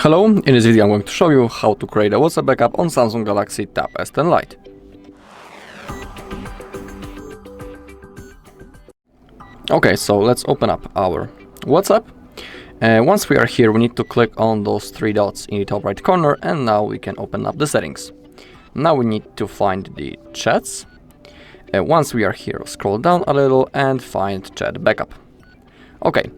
Hello, in this video I'm going to show you how to create a WhatsApp backup on Samsung Galaxy Tab S10 Lite. Okay, so let's open up our WhatsApp. Once we are here, we need to click on those three dots in the top right corner, and now we can open up the settings. Now we need to find the chats. Once we are here, scroll down a little and find chat backup. Okay.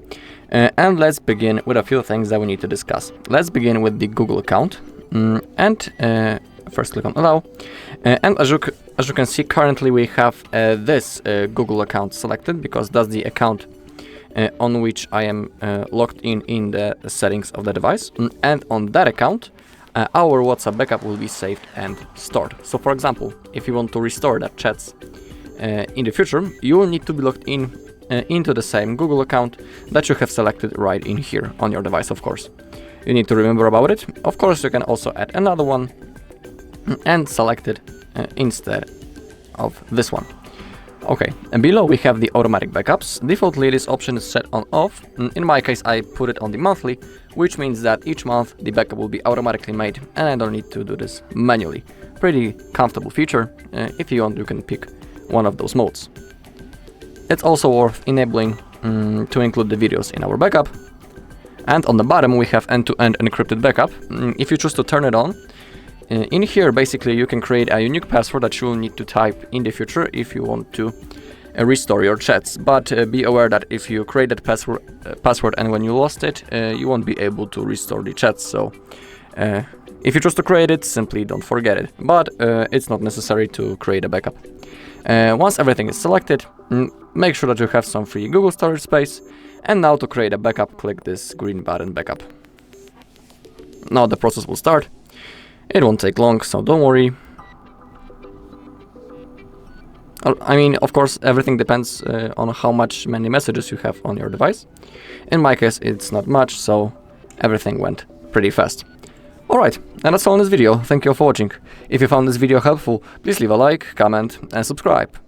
And let's begin with a few things that we need to discuss. Let's begin with the Google account, and first click on allow. And as you can see, currently we have this Google account selected because that's the account on which I am logged in the settings of the device. And on that account, our WhatsApp backup will be saved and stored. So for example, if you want to restore that chats in the future, you will need to be logged in into the same Google account that you have selected right in here on your device, of course. You need to remember about it. Of course, you can also add another one and select it instead of this one. Okay, and below we have the automatic backups. Defaultly, this option is set on off. In my case, I put it on the monthly, which means that each month the backup will be automatically made and I don't need to do this manually. Pretty comfortable feature. If you want, you can pick one of those modes. It's also worth enabling to include the videos in our backup. And on the bottom we have end-to-end encrypted backup. If you choose to turn it on, in here basically you can create a unique password that you will need to type in the future if you want to restore your chats. But be aware that if you create that password and when you lost it, you won't be able to restore the chats. So if you choose to create it, simply don't forget it. But it's not necessary to create a backup. Once everything is selected, make sure that you have some free Google storage space, and now to create a backup, click this green button, backup. Now the process will start. It won't take long, so don't worry. I mean, of course, everything depends on how many messages you have on your device. In my case, it's not much, so everything went pretty fast. Alright, and that's all in this video. Thank you all for watching. If you found this video helpful, please leave a like, comment and subscribe.